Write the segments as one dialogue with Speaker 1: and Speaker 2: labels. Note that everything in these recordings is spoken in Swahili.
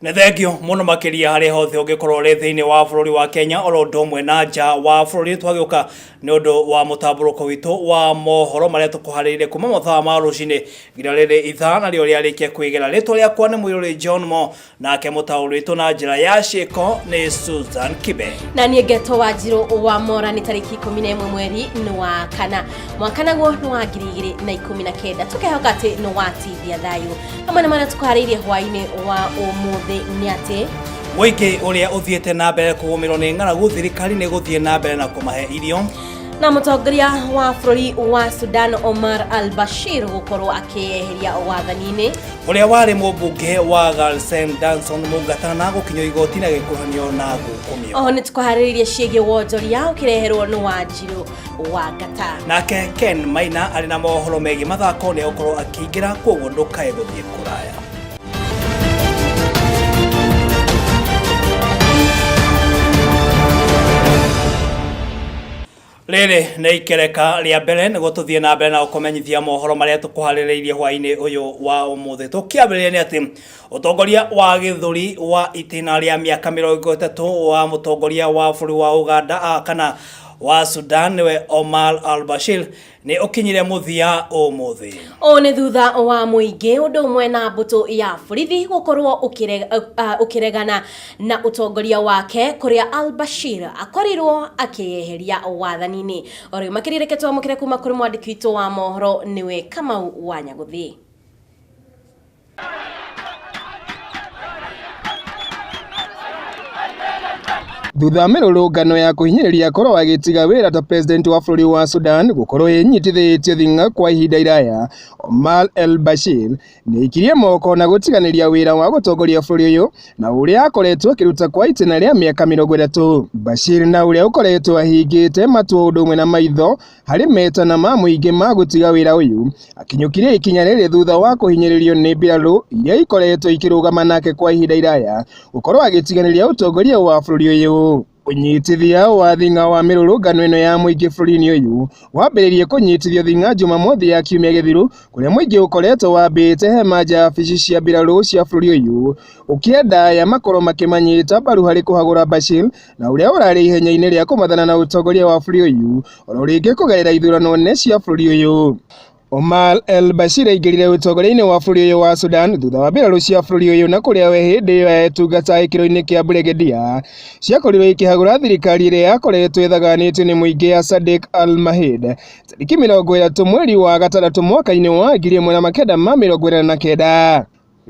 Speaker 1: Na thengio muno makiria hari hothe ungikorwo ri thiini wa bururi wa Kenya oro ndomwe na nja wa bururi twagiuka ni undu wa mutamburuko witu wa mohoro maria tukuhaririire kuma mathaa ma rucini nginya riri ithaa na rio riarikia kwigera ritwa riakwa ni MUIRURI JOHNMO nake mutauri witu na njira ya CIIKO ni Susan KIBE
Speaker 2: na nie ngeto WANJIRU wa mora ni tariki 11 mweri wa kana mwaka naguo ni wa 2019 tukehoka ati no watithia thayu hamwe na maria tukuhaririire Hwa-Ini wa umuthi ni ati
Speaker 1: muingi uria uthiete na mbere kugumirwo ni ng'aragu thirikari ni guthie na mbere na kumahe irio
Speaker 2: na mutongoria wa bururi wa Sudan Omar al-Bashir gukorwo akiyeheria wathani-ini
Speaker 1: uria wari mumbunge wa Galsen Danson mungata na gukinyo igoti na gikuhanio na gukumio
Speaker 2: oho ni tukuhariririe ciege wonjoria ukireherwo ni WANJIRU wa Ngata
Speaker 1: nake Ken Maina ari na mohoro megi mathako ni ukorwo akiingira koguo ndukae guthie kuraya. Rere na ikereka ria mbere ni gututhie na mbere na ukomenyithia mohoro maria tukuhaririirie Hwa-Ini uyu wa umuthi tukiambiriria ni ati utongoria wa githuri wa itina ria miaka 30 wa mutongoria wa bururi wa Uganda kana wa Sudan niwe Omar al-Bashir ni ukinyire muthia umuthi
Speaker 2: one thutha wa muingi undu umwe na mbutu ya borithi gukorwo ukiregana na utongoria wake kuria al-Bashir akorirwo akiyeheria wathani-ini ori makirire twamukire kuma kuri mwandiki witu wa mohoro niwe Kamau wa Nyaguthi.
Speaker 3: Thutha mirurungano ya kuhinyiriria korwo agitiga wira ta president wa bururi wa Sudan gukorwo yinyitithitie thinga kwa ihinda iraya, Omar al-Bashir ni ikirie moko na gutiganiria wira wa gutongoria bururi uyu na uria akoretwo akiruta kwa itina ria miaka 30. Bashir na uria ukoretwo ahingite matu undu umwe na maitho hari metana ma muingi ma gutiga wira uyu akinyukirie ikinya riri thutha wa kuhinyiririo ni mbiraru iria ikoretwo ikirugama nake kwa ihinda iraya gukorwo agitiganiria utongoria wa bururi uyu. Unyitithia wa thinga wa mirurungano ino ya muingi bururi-ini uyu wambiririe kunyitithio thinga Jumamothi ya kiumia githiru kuria muingi ukoretwo wambite hema nja abici cia mbiraru cia bururi uyu ukienda ya makoro makimanyita mbaru hari kuhagura Bashir na uria urari ihenya-ini ria kumathana na utongoria wa bururi uyu oro ringi kugerera ithurano nene cia bururi uyu. Omar al-Bashir aingirire utongoria-ini wa bururi uyu wa Sudan thutha wa mbiraru cia bururi uyu na kuria we hindi iyo etungata ikiro-ini kia Brigedia ciakorirwo ikihagura thirikari iria yakoretwo ithaganitio ni muingi ya Sadiq al-Mahid tariki 30 mweri wa gatandatũ mwaka-ini wa 1949.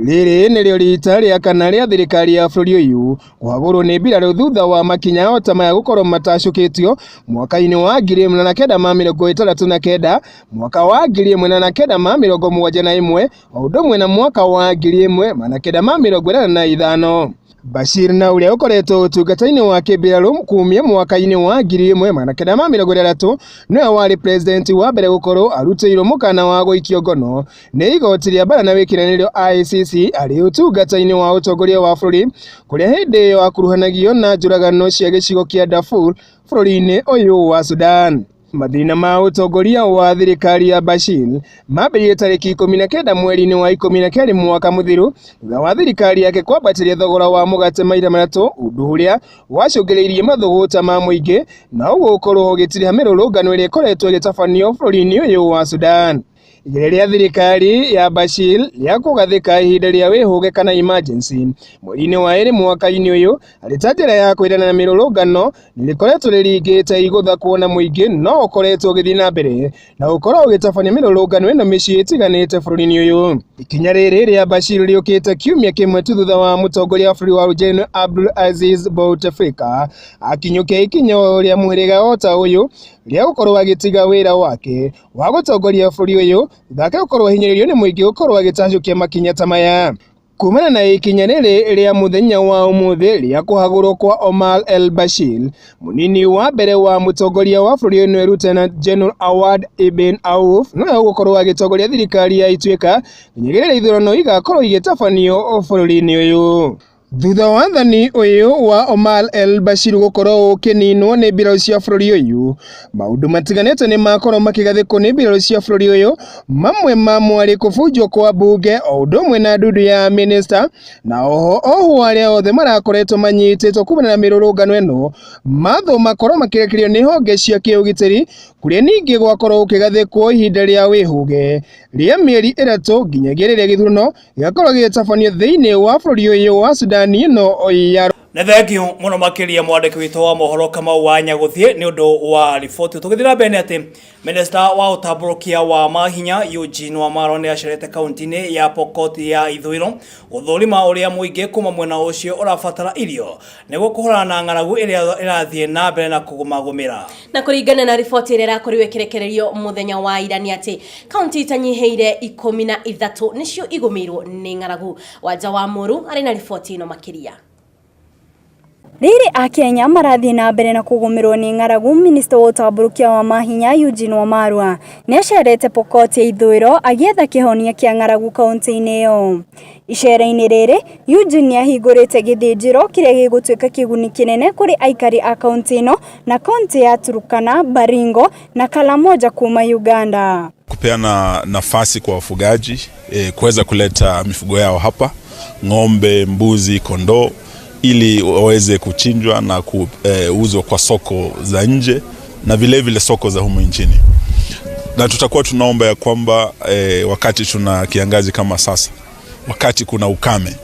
Speaker 3: Riri nirio rita ria kana ria thirikari ya bururi uyu kuhagurwo ni mbiraru thutha wa makinya ota maya gukorwo matacukitio mwaka-ini wa 1969, mwaka wa 1971 o undu umwe na mwaka wa 1985. Bashir na uria ukoretwo utungata-ini wa kimbiraru kumia mwaka-ini wa 1960 niwe wari president wa mbere gukorwo arutiirwo mukana wa guikio ngono ni igoti ria bara na wikiranirio ICC ari utungata-ini wa utongoria wa bururi kuria hindi iyo akuruhanagio na njuragano cia gicigo kia Darfur bururi-ini uyu wa Sudan. Mathina ma utongoria wa thirikari ya Bashir mambĩrĩirie tariki 19 mweri-ini wa 12 mwaka muthiru thutha wa thirikari yake kwambatiria thogora wa mugate maita matatũ undu uria wacũngĩrĩirie mathuguta ma muingi na ũguo ũkorwo ũgĩtiriha mirurungano iria ikoretwo igĩtabanio bururi-ini uyu wa Sudan. Igere ria thirikari ya Bashir ria kugathika ihinda ria wihuge kana emergency mweri-ini wa 2 mwaka-ini uyu arita njira ya kwirana na mirurungano nirikoretwo riringite igutha kuona muingi no ukoretwo ugithii na mbere na ukorwo ugitabania mirurungano ino micii itiganite bururi-ini uyu. Ikinya riri ria Bashir riukite kiumia kimwe tu thutha wa mutongoria wa bururi wa General Abdul Aziz Bouteflika akinyukia ikinya ria muhiriga ota uyu ria gukorwo agitiga wira wake wa gutongoria bururi uyu thake gukorwo hinyiririo ni muingi gukorwo agitacukia makinya ta maya. Kumana na ikinya riri ria muthenya wa umuthi ria kuhagurwo kwa Omar al-Bashir munini wa mbere wa mutongoria wa bururi uyu Lieutenant General Awad Ibn Auf no gukorwo agitongoria thirikari ya ituika nginya ithurano igakorwo igitabanio bururi-ini uyu. Thutha wa wathani uyu wa Omar el-Bashir gukorwo ukininwo ni mbirarũ cia bũrũri uyu, maundu matiganĩte ni makorwo makigathĩkwo ni mbirarũ cia bũrũri uyu, mamwe mamo arĩ kũbunjwo kwa mbunge o ũndũ ũmwe na ndundu ya minista, na oho arĩa othe marakoretwo manyitĩtwo kumana na mĩrũrũngano ĩno matho makorwo makirekerio ni honge cia kĩũgitĩri, kuria ningĩ gwakorwo ũkigathĩkwo ihinda rĩa wĩhũge rĩa mĩeri 3 nginyagia rĩrĩa gĩthurano gĩgakorwo gĩgĩtabanio thĩinĩ wa bũrũri uyu wa Sudani ĩno ya
Speaker 1: na thengio muno makiria mwandiki witũ wa mohoro Kamau wa Nyaguthie ni undu wa riboti tugithira mbere ati minister wa utamburukia wa mahinya Eugene Wamalwa ni acerete kaunti-ini ya Pokot ya ithũĩro guthũrima uria muingi kuma mwena ucio urabatara irio niguo kuhurana na ng'aragu iria irathie na mbere na kugumagumira.
Speaker 2: Na kuringana na riboti iria irakorirwo ikirekererio muthenya wa ira ni ati kaunti itanyiheire 13 nicio igumirwo ni ng'aragu. Wanja wa Muru ari na riboti ino makiria.
Speaker 4: Riri a Kenya marathi na mbere na kugumirwo ni ng'aragu. Minister wa utamburukia wa mahinya Eugene Wamalwa ni acerete Pokot ya ithũĩro agietha kihonia kia ng'aragu kaunti-ini iyo. Icera-ini riri Eugene ni ahingurite githĩnjĩro kiria gigutuika kiguni kinene kuri aikari a kaunti ino na kaunti ya Turkana, Baringo na Kalamoja kuma Uganda.
Speaker 5: Kupeana nafasi kwa wafugaji kuweza kuleta mifugo yao hapa, ng'ombe, mbuzi, kondoo, ili waweze kuchinjwa na kuuzwa kwa soko za nje na vile vile soko za humu nchini. Na tutakuwa tunaomba ya kwamba wakati tuna kiangazi kama sasa, wakati kuna ukame,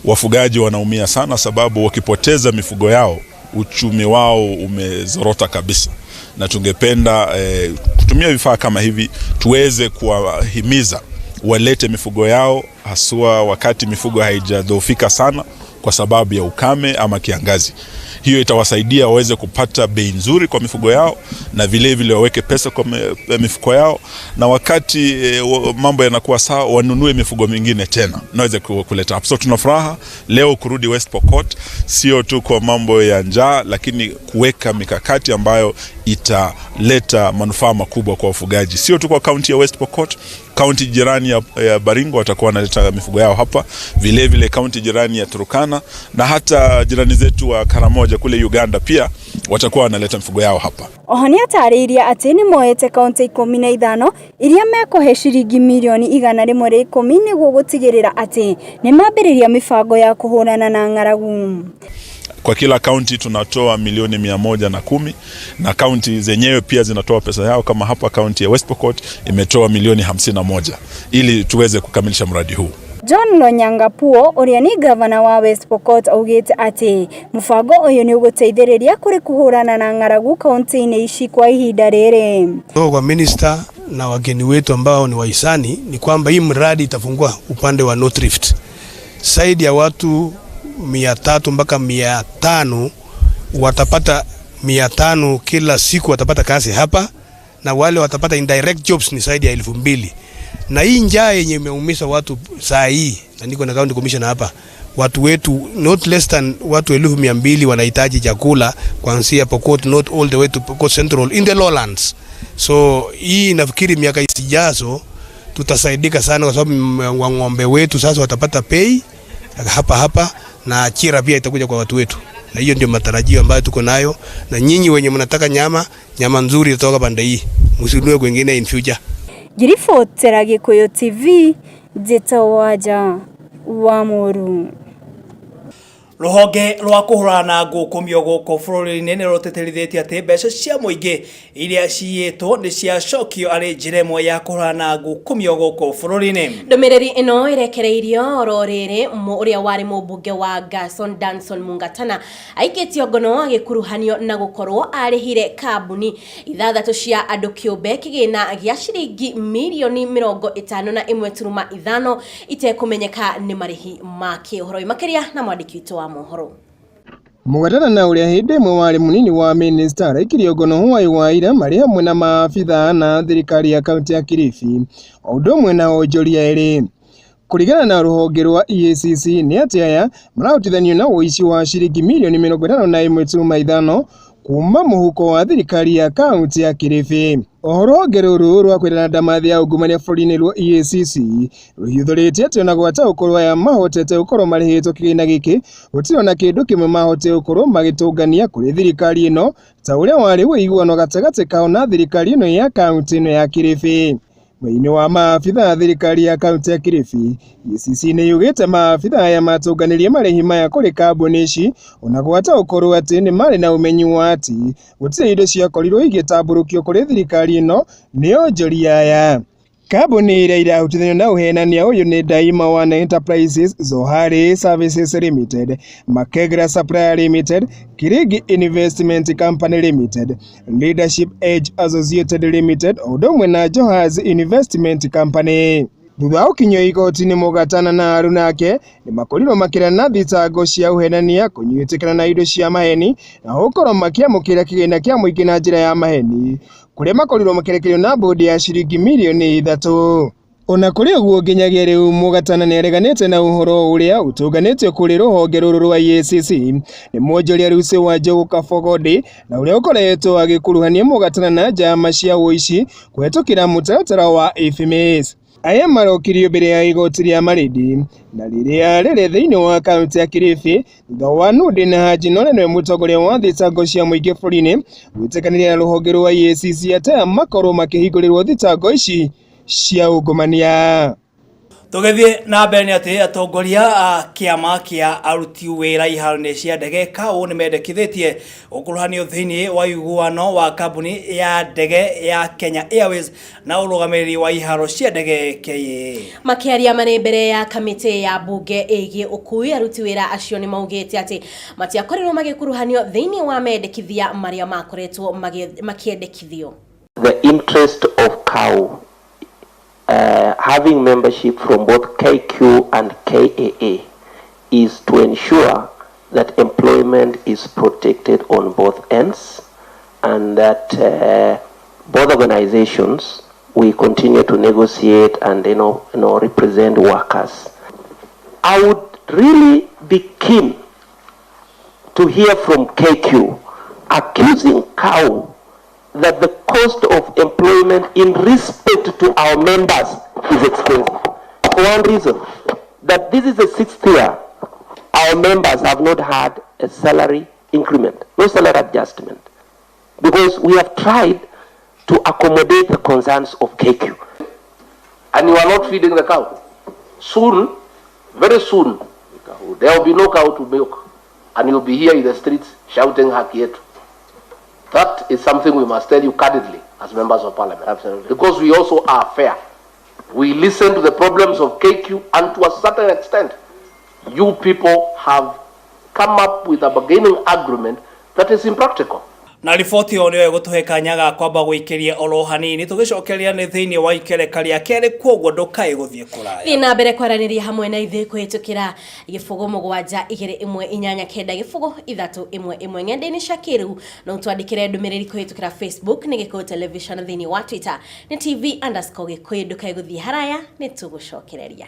Speaker 5: wafugaji wanaumia sana, sababu wakipoteza mifugo yao uchumi wao umezorota kabisa. Na tungependa kutumia vifaa kama hivi tuweze kuwahimiza walete mifugo yao, haswa wakati mifugo haijadhoofika sana kwa sababu ya ukame ama kiangazi. Hiyo itawasaidia waweze kupata bei nzuri kwa mifugo yao na vile vile waweke pesa kwa mifugo yao, na wakati mambo yanakuwa sawa wanunue mifugo mingine tena naweze kuleta hapo. So tunafuraha leo kurudi West Pokot, sio tu kwa mambo ya njaa, lakini kuweka mikakati ambayo italeta manufaa makubwa kwa wafugaji, sio tu kwa kaunti ya West Pokot. Kaunti jirani ya Baringo watakuwa wanaleta mifugo yao hapa, vile vile kaunti jirani ya Turkana na hata jirani zetu wa Karamoja kule Uganda pia watakuwa wanaleta mifugo yao hapa.
Speaker 4: Ohoni atariria ati ni moete kaunti 15 iria mekohe ciringi milioni 110 niguo gutigirira ati ni mambiriria mibango ya kuhurana na ng'aragu.
Speaker 5: Kwa kila kaunti tunatoa milioni 110 na kaunti zenyewe pia zinatoa pesa yao, kama hapa kaunti ya West Pokot imetoa milioni 51 ili tuweze kukamilisha mradi huu.
Speaker 4: John Lonyangapuo uria ni governor wa West Pokot augite ati mubango uyu ni uguteithiriria kuri kuhurana na ng'aragu kaunti-ini ici kwa ihinda riri.
Speaker 6: Kwa minister na wageni wetu ambao ni wahisani ni kwamba hii mradi itafungua upande wa North Rift. Zaidi ya watu 300 mpaka 500 watapata 500 kila siku watapata kazi hapa, na wale watapata indirect jobs ni zaidi ya 2000. Na hii njaa yenye imeumisha watu saa hii, na niko na county commissioner hapa, watu wetu not less than watu 1200 wanahitaji chakula kuanzia Pokot North all the way to Pokot Central in the lowlands. So hii nafikiri miaka isijazo tutasaidika sana, kwa sababu ng'ombe wetu sasa watapata pay hapa na ajira pia itakuja kwa watu wetu. Na hiyo ndio matarajio ambayo tuko nayo, na nyinyi wenye mnataka nyama nzuri kutoka pande hii msinunue kwingine in future.
Speaker 4: Giribotera Gikuyu TV, Wanja wa Muru.
Speaker 1: Ruhonge rwa kuhurana ngukumio guku bũrũri-inĩ nĩ rũtĩtĩrithĩtie atĩ mbeca cia mũingĩ iria ciyĩtwo nĩ ciacokio arĩ njĩra ĩmwe ya kuhurana ngukumio guku bũrũri-inĩ.
Speaker 2: Ndũmĩrĩri ĩno ĩrekereirio oro rĩrĩ ũrĩa warĩ mũmbunge wa Gason Danson Mungatana aikĩtio ngono agĩkuruhanio na gũkorwo arĩhire kambuni 6 cia andũ kĩũmbe kĩgĩna gĩa ciringi milioni 51.5 itekũmenyeka nĩ marĩhi ma kĩũhoro. Makĩria na mwandĩki witũ wa Mohoro.
Speaker 3: Mũgatana na ũrĩa hĩndĩ ĩmwe warĩ mũnini wa minista araikirio ngono Hwa-Ini marĩ hamwe na maabitha na thirikari ya kaunti ya Kilifi, o ũndũ ũmwe na onjoria erĩ. Kũringana na rũhonge rwa EACC nĩ atĩ aya marahotithanio na ũici wa ciringi milioni 51.5 kuma mũhuko wa thirikari ya kaunti ya Kilifi. Ohoro ruru rwa kwirana ndamathi ya ungumania bũrũri-inĩ rwa EACC rũhiũthĩrĩtie atĩ ona gwata ũkorwo aya mahotete gũkorwo marĩhĩtwo kĩgĩna gĩkĩ gũtirĩ ona kĩndũ kĩmwe mahotete gũkorwo magĩtũngania kũrĩ thirikari ĩno ta ũrĩa warĩ ũiguano gatagatĩ kao na thirikari ĩno ya kaunti ĩno ya Kilifi. Mwĩinĩ wa maabitha thirikari ya kaunti ya Kilifi, EACC nĩ yugĩte maabitha aya matũnganirie marĩhi maya kũrĩ kambuni ici ona gwata ũkorwo atĩ nĩ marĩ na ũmenyi wa atĩ gũtirĩ indo ciakorirwo igĩtambũrũkio kũrĩ thirikari ĩno nĩ onjoria aya. Kambuni ĩrĩa irahutithanio na ũhenania ũyũ nĩ Daima One Enterprises, Zohari Services Limited, Makegra Supplier Limited, Kirigi Investment Company Limited, Leadership Edge Associated Limited, o ũndũ ũmwe na Johaz Investment Company. Thutha ũkinyio igoti-inĩ mũgatana na arunake nĩ makorirwo makĩrana thitango cia ũhenania kũnyitĩkana na indo cia maheni na gũkorwo makĩamũkĩra kĩgĩna kĩa mũingĩ na njĩra ya maheni kũrĩa makorirwo makĩrekerio na mbũndi ya ciringi mirioni 3. Ona kũrĩ ũguo nginyagia rĩu mũgatana nĩ areganĩte na ũhoro ũrĩa ũtũnganĩtio kũrĩ rũhonge rũrũ rwa EACC nĩ mwonjoria Lucy Wanjiru Kabogode na ũrĩa ũkoretwo agĩkuruhania mũgatana na njama cia ũici kũhetũkĩra mũtaratara wa FMS. Aya marokirio mbere ya igoti rĩa Marindi na rĩrĩa rĩrĩ thĩinĩ wa kaunti ya Kilifi thutha wa Nudi na Haji Nonenwe mũtongoria wa thitango cia mũingĩ bũrũri-inĩ gwĩtĩkanĩria na rũhonge rwa EACC atĩ makorwo makĩhingũrĩrwo thitango ici cia ungumania.
Speaker 1: Tũgĩthiĩ na mbere nĩ atĩ atongoria a kĩama kĩa aruti wĩra iharo-inĩ cia ndege KAU nĩ mendekithĩtie ũkuruhanio thĩinĩ wa ũiguano wa kambuni ya ndege ya Kenya Airways na ũrũgamĩrĩri wa iharo cia ndege KIBE.
Speaker 2: Makĩaria marĩ mbere ya kamĩtĩ ya mbunge ĩgiĩ ũkui, aruti wĩra acio nĩ maugĩte atĩ matiakorirwo magĩkuruhanio thĩinĩ wa mendekithia marĩa makoretwo makĩendekithio.
Speaker 7: The interest of KAU having membership from both KQ and KAA is to ensure that employment is protected on both ends and that both organizations we continue to negotiate and represent workers. I would really be keen to hear from KQ accusing KAU that the cost of employment in respect to our members is expensive. For one reason, that this is the 6th year our members have not had a salary increment, no salary adjustment, because we have tried to accommodate the concerns of KQ.
Speaker 8: And you are not feeding the cow. Soon, very soon, there will be no cow to milk, and you'll be here in the streets shouting Hakietu. That is something we must tell you candidly as members of parliament. Absolutely. Because we also are fair. We listen to the problems of KQ, and to a certain extent, you people have come up with a bargaining agreement that is impractical.
Speaker 1: Na riboti yo niyo gũtũhe kanya ga kwamba gwĩkĩria oro hanini tũgĩcokeria nĩ thĩinĩ wa ikereka rĩa kerĩ kwoguo ndũkae gũthiĩ kũraya.
Speaker 2: Thiĩ na mbere kwaranĩria hamwe na ithuĩ kũhetũkĩra gĩbũgũ 7289311 ng'enda-inĩ cia kĩrĩu no twandĩkĩre ndũmĩrĩri kũhetũkĩra Facebook nĩ Gikuyu Television thĩinĩ wa Twitter nĩ TV_Gikuyu ndũkae gũthiĩ haraya nĩ tũgũcokereria.